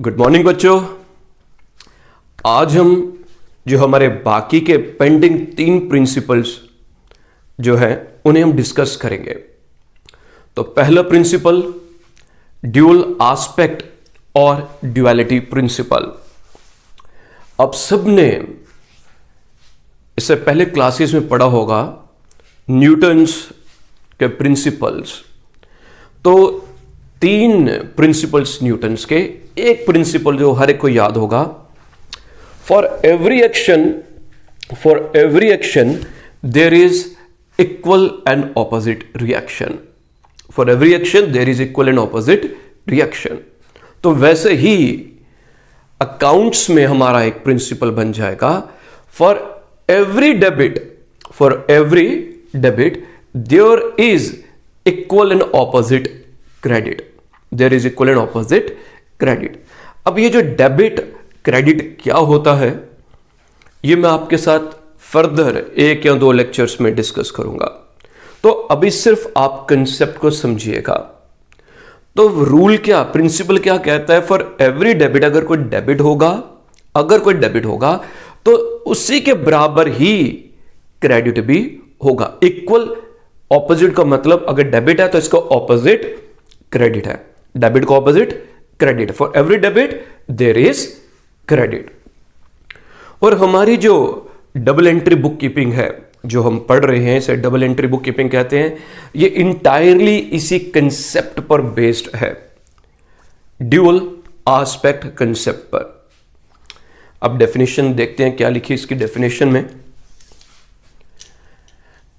Good morning बच्चों। आज हम जो हमारे बाकी के पेंडिंग 3 प्रिंसिपल्स जो हैं उन्हें हम डिस्कस करेंगे। तो पहला प्रिंसिपल ड्यूअल एस्पेक्ट और ड्युअलिटी प्रिंसिपल। अब सबने इससे पहले क्लासेस में पढ़ा होगा न्यूटन्स के प्रिंसिपल्स। तो 3 प्रिंसिपल्स न्यूटन्स के, एक प्रिंसिपल जो हर एक को याद होगा, for every action there is equal and opposite reaction. For every action there is equal and opposite reaction. तो वैसे ही अकाउंट्स में हमारा एक प्रिंसिपल बन जाएगा, for every debit there is equal and opposite credit. There is equal and opposite credit. अब ये जो डेबिट क्रेडिट क्या होता है, ये मैं आपके साथ फर्दर 1 या 2 लेक्चर्स में डिस्कस करूंगा। तो अभी सिर्फ आप कंसेप्ट को समझिएगा। तो रूल क्या, प्रिंसिपल क्या कहता है, फॉर एवरी डेबिट अगर कोई डेबिट होगा तो उसी के बराबर ही क्रेडिट भी होगा। इक्वल, ऑपोजिट का मतलब अगर डेबिट है तो इसका ऑपोजिट क्रेडिट है। डेबिट का opposite credit. For every debit there is credit. और हमारी जो डबल एंट्री बुक कीपिंग है जो हम पढ़ रहे हैं, इसे डबल एंट्री बुक कीपिंग कहते हैं। ये इंटायरली इसी कंसेप्ट पर बेस्ड है, ड्यूअल एस्पेक्ट कंसेप्ट पर। अब डेफिनेशन देखते हैं क्या लिखी इसकी डेफिनेशन में।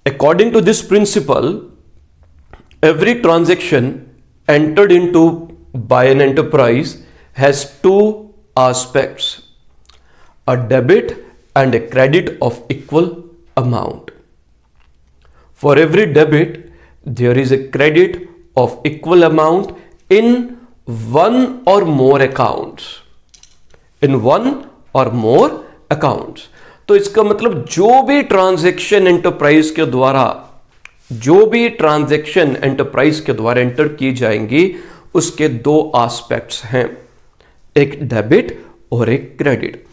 According to this principle every transaction entered into by an enterprise has 2 aspects, a debit and a credit of equal amount. For every debit there is a credit of equal amount in one or more accounts. तो इसका मतलब जो भी transaction enterprise के द्वारा enter की जाएंगी उसके 2 एस्पेक्ट्स हैं, एक डेबिट और एक क्रेडिट।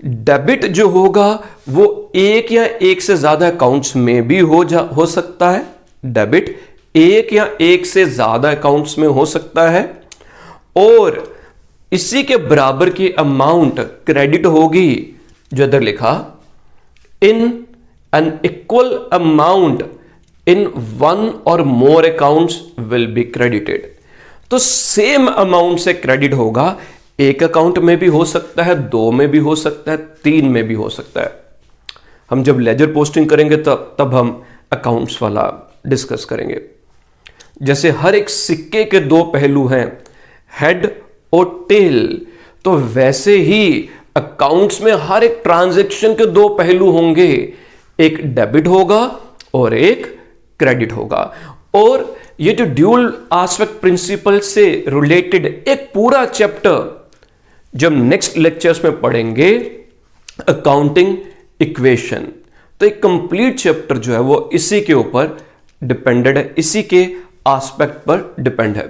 डेबिट जो होगा वो एक या एक से ज्यादा अकाउंट्स में भी हो सकता है। डेबिट एक या एक से ज्यादा अकाउंट्स में हो सकता है और इसी के बराबर की अमाउंट क्रेडिट होगी, जो इधर लिखा, in an equal amount in one or more accounts will be credited। तो सेम अमाउंट से क्रेडिट होगा, एक अकाउंट में भी हो सकता है, 2 में भी हो सकता है, 3 में भी हो सकता है। हम जब लेजर पोस्टिंग करेंगे तब हम अकाउंट्स वाला डिस्कस करेंगे। जैसे हर एक सिक्के के 2 पहलू हैं, हेड और टेल, तो वैसे ही अकाउंट्स में हर एक ट्रांजैक्शन के 2 पहलू होंगे, एक डेबिट होगा और एक क्रेडिट होगा। और ये जो ड्यूअल एस्पेक्ट प्रिंसिपल से रिलेटेड एक पूरा चैप्टर जब नेक्स्ट लेक्चर्स में पढ़ेंगे, अकाउंटिंग इक्वेशन, तो एक कंप्लीट चैप्टर जो है वो इसी के ऊपर डिपेंडेड है, इसी के एस्पेक्ट पर डिपेंड है।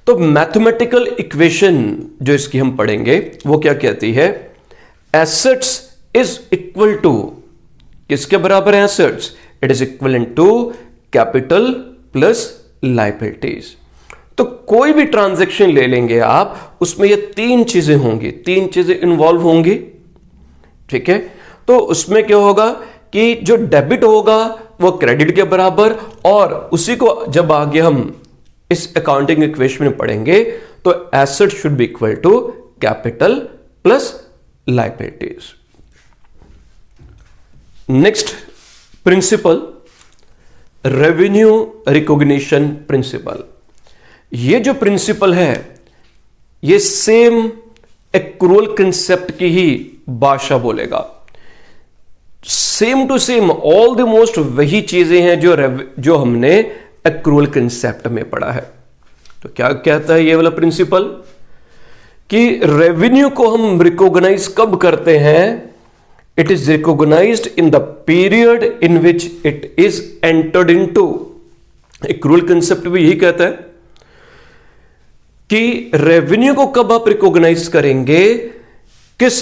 तो मैथमेटिकल इक्वेशन जो इसकी हम पढ़ेंगे वो क्या कहती है, एसेट्स इज इक्वल टू, किसके बराबर है assets, it is equivalent to capital plus liabilities. तो कोई भी ट्रांजैक्शन ले लेंगे आप, उसमें ये 3 चीजें होंगी, 3 चीजें इन्वॉल्व होंगी, ठीक है। तो उसमें क्या होगा कि जो डेबिट होगा वो क्रेडिट के बराबर, और उसी को जब आगे हम इस अकाउंटिंग इक्वेशन में पढ़ेंगे तो asset should be equal to capital plus liabilities. Next principle, revenue recognition principle. ये जो प्रिंसिपल है ये सेम एक्रूअल कंसेप्ट की ही भाषा बोलेगा। सेम टू सेम ऑलमोस्ट वही चीजें हैं जो हमने एक्रूअल कंसेप्ट में पढ़ा है। तो क्या कहता है ये वाला प्रिंसिपल कि रेवेन्यू को हम रिकॉग्नाइज कब करते हैं, it is recognized in the period in which it is entered into। accrual concept भी यही कहता है कि रेवेन्यू को कब आप रिकॉग्नाइज करेंगे, किस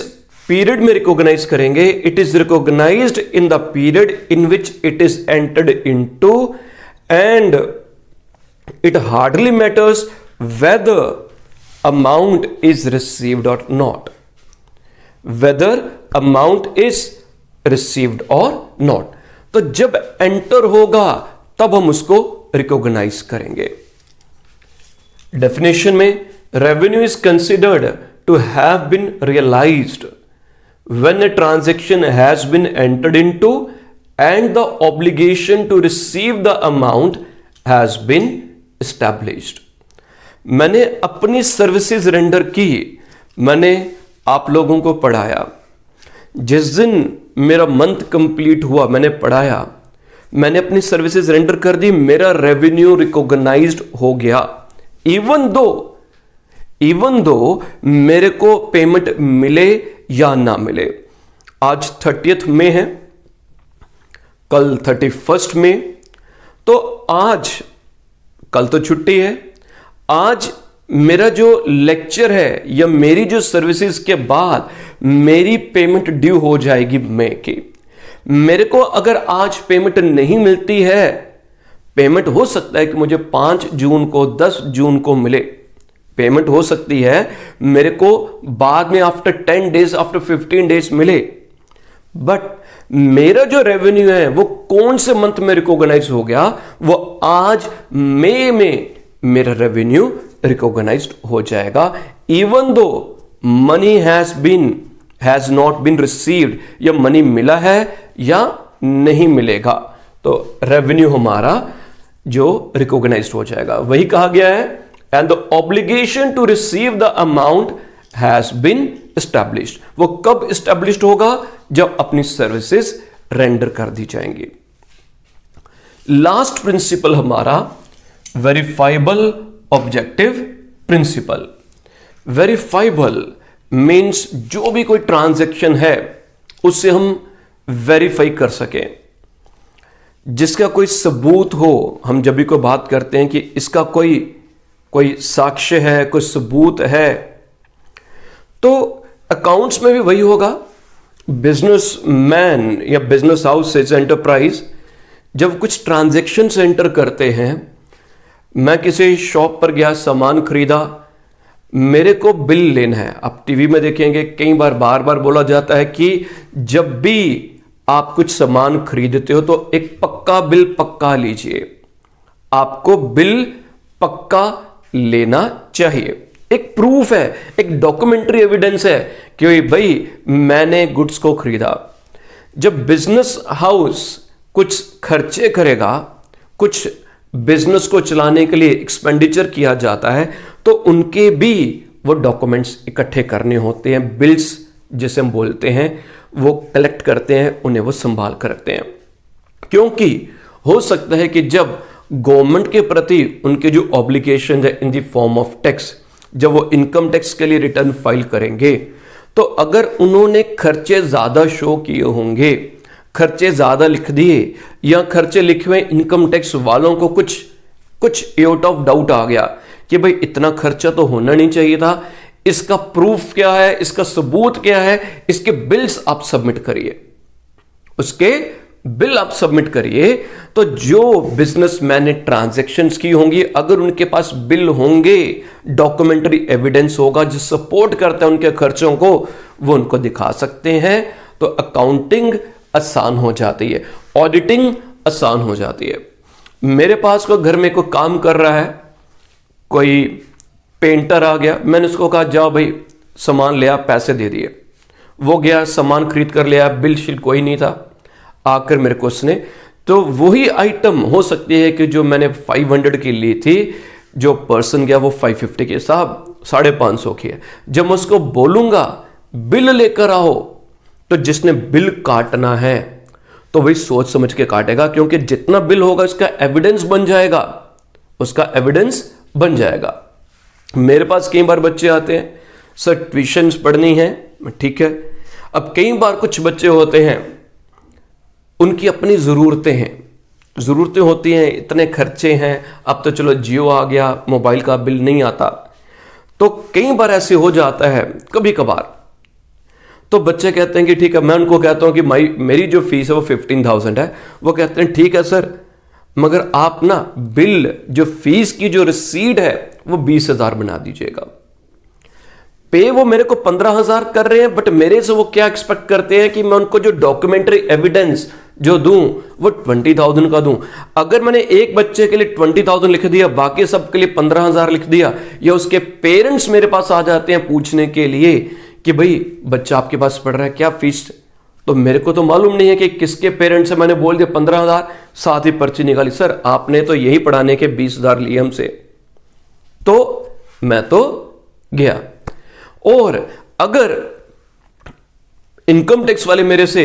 पीरियड में रिकॉग्नाइज करेंगे। It is recognised in the period in which it is entered into and it hardly matters whether amount is received और not, whether amount is received और नॉट। तो जब एंटर होगा तब हम उसको रिकॉग्नाइज करेंगे। डेफिनेशन में revenue is considered to have been realised when a transaction has been entered into and the obligation to receive the amount has been established। मैंने अपनी सर्विसेज रेंडर की, मैंने आप लोगों को पढ़ाया, जिस दिन मेरा मंथ कंप्लीट हुआ मैंने पढ़ाया, मैंने अपनी सर्विसेज रेंडर कर दी, मेरा रेवेन्यू रिकॉग्नाइज्ड हो गया। इवन दो मेरे को पेमेंट मिले या ना मिले। आज 30 मई है, कल 31 मई, तो आज, कल तो छुट्टी है, आज मेरा जो लेक्चर है या मेरी जो सर्विसेज के बाद मेरी पेमेंट ड्यू हो जाएगी मई की। मेरे को अगर आज पेमेंट नहीं मिलती है, पेमेंट हो सकता है कि मुझे 5 जून को 10 जून को मिले, पेमेंट हो सकती है मेरे को बाद में आफ्टर 10 डेज आफ्टर 15 डेज मिले, बट मेरा जो रेवेन्यू है वो कौन से मंथ में रिकॉग्नाइज हो गया, वो आज मई में मेरा रेवेन्यू रिकॉग्नाइज्ड हो जाएगा। Even though money has not been received, या मनी मिला है या नहीं मिलेगा, तो रेवेन्यू हमारा जो रिकॉग्नाइज्ड हो जाएगा। वही कहा गया है and the obligation to receive the amount has been established। वो कब established होगा, जब अपनी सर्विसेज रेंडर कर दी जाएंगी। लास्ट प्रिंसिपल हमारा verifiable objective principle. Verifiable means जो भी कोई ट्रांजैक्शन है उससे हम वेरीफाई कर सकें, जिसका कोई सबूत हो। हम जब भी कोई बात करते हैं कि इसका कोई साक्ष्य है, कोई सबूत है, तो अकाउंट्स में भी वही होगा। बिजनेसमैन या बिजनेस हाउसेज, एंटरप्राइज जब कुछ ट्रांजैक्शन एंटर करते हैं, मैं किसी शॉप पर गया, सामान खरीदा, मेरे को बिल लेना है। आप टीवी में देखेंगे कई बार बार बार बोला जाता है कि जब भी आप कुछ सामान खरीदते हो तो एक पक्का बिल पक्का लीजिए, आपको बिल पक्का लेना चाहिए। एक प्रूफ है, एक डॉक्यूमेंट्री एविडेंस है कि भाई मैंने गुड्स को खरीदा। जब बिजनेस हाउस कुछ खर्चे करेगा, कुछ बिजनेस को चलाने के लिए एक्सपेंडिचर किया जाता है, तो उनके भी वो डॉक्यूमेंट्स इकट्ठे करने होते हैं, बिल्स जिसे हम बोलते हैं, वो कलेक्ट करते हैं, उन्हें वो संभाल कर रखते हैं। क्योंकि हो सकता है कि जब गवर्नमेंट के प्रति उनके जो ऑब्लिगेशन है in the form of tax, जब वो इनकम टैक्स के लिए रिटर्न फाइल करेंगे, तो अगर उन्होंने खर्चे ज्यादा शो किए होंगे, खर्चे ज्यादा लिख दिए, या खर्चे लिखे हुए इनकम टैक्स वालों को कुछ आउट ऑफ डाउट आ गया कि भाई इतना खर्चा तो होना नहीं चाहिए था, इसका प्रूफ क्या है, इसका सबूत क्या है, इसके बिल्स आप सबमिट करिए, उसके बिल आप सबमिट करिए। तो जो बिजनेसमैन ने ट्रांजैक्शंस की होंगी, अगर उनके पास बिल होंगे, डॉक्यूमेंट्री एविडेंस होगा जो सपोर्ट करता है उनके खर्चों को, वो उनको दिखा सकते हैं, तो अकाउंटिंग आसान हो जाती है, ऑडिटिंग आसान हो जाती है। मेरे पास कोई घर में कोई काम कर रहा है, कोई पेंटर आ गया, मैंने उसको कहा जाओ भाई सामान ले आ, पैसे दे दिए, वो गया सामान खरीद कर ले आया, बिल शील कोई नहीं था, आकर मेरे को उसने, तो वही आइटम हो सकती है कि जो मैंने 500 की ली थी, जो पर्सन गया वो 550 के, साहब 550 की है। जब मैं उसको बोलूंगा बिल लेकर आओ, तो जिसने बिल काटना है तो वही सोच समझ के काटेगा, क्योंकि जितना बिल होगा उसका एविडेंस बन जाएगा, उसका एविडेंस बन जाएगा। मेरे पास कई बार बच्चे आते हैं, सर ट्यूशन पढ़नी है, ठीक है। अब कई बार कुछ बच्चे होते हैं, उनकी अपनी ज़रूरतें होती हैं, इतने खर्चे हैं, अब तो चलो जियो आ गया, मोबाइल का बिल नहीं आता, तो कई बार ऐसे हो जाता है कभी कभार, तो बच्चे कहते हैं कि ठीक है, मैं उनको कहता हूं कि मेरी जो फीस है वो 15,000 है। वो कहते हैं ठीक है सर, मगर आप ना बिल जो फीस की जो रिसीट है वो 20,000 बना दीजिएगा। पे वो मेरे को 15,000 कर रहे हैं, बट मेरे से वो क्या एक्सपेक्ट करते हैं कि मैं उनको जो डॉक्यूमेंट्री एविडेंस जो दूं वो 20,000 का दूं। अगर मैंने एक बच्चे के लिए 20,000 लिख दिया, बाकी सब के लिए 15,000 लिख दिया, या उसके पेरेंट्स मेरे पास आ जाते हैं पूछने के लिए कि भाई बच्चा आपके पास पढ़ रहा है, क्या फीस, तो मेरे को तो मालूम नहीं है कि किसके पेरेंट्स से, मैंने बोल दिया 15,000, साथ ही पर्ची निकाली, सर आपने तो यही पढ़ाने के 20,000 लिए हमसे, तो मैं तो गया। और अगर इनकम टैक्स वाले मेरे से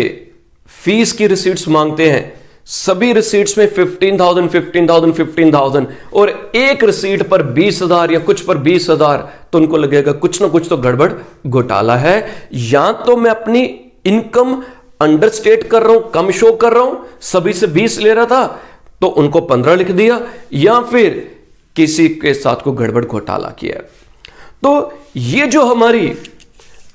फीस की रिसीट्स मांगते हैं, सभी रिसीट्स में 15,000 15,000 15,000 और एक रिसीट पर 20,000 या कुछ पर 20,000, तो उनको लगेगा कुछ ना कुछ तो गड़बड़ घोटाला है। या तो मैं अपनी इनकम अंडरस्टेट कर रहा हूं, कम शो कर रहा हूं, सभी से 20 ले रहा था तो उनको 15 लिख दिया, या फिर किसी के साथ को गड़बड़ घोटाला किया। तो ये जो हमारी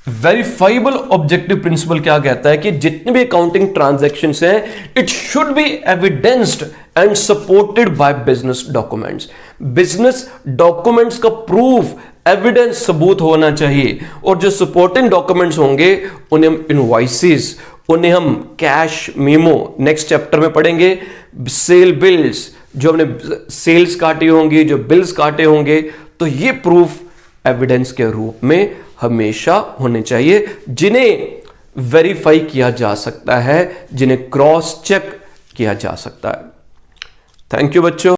वेरीफाइबल ऑब्जेक्टिव प्रिंसिपल क्या कहता है कि जितने भी अकाउंटिंग ट्रांजैक्शंस हैं, it should be evidenced and supported by business documents. Business documents का प्रूफ, एविडेंस, सबूत होना चाहिए। और जो सपोर्टिंग डॉक्यूमेंट्स होंगे उन्हें हम इनवॉइसेस, उन्हें हम कैश मेमो नेक्स्ट चैप्टर में पढ़ेंगे, सेल बिल्स, जो हमने सेल्स काटी होंगी, जो बिल्स काटे होंगे, तो ये प्रूफ एविडेंस के रूप में हमेशा होने चाहिए, जिन्हें वेरीफाई किया जा सकता है, जिन्हें क्रॉस चेक किया जा सकता है। थैंक यू बच्चों।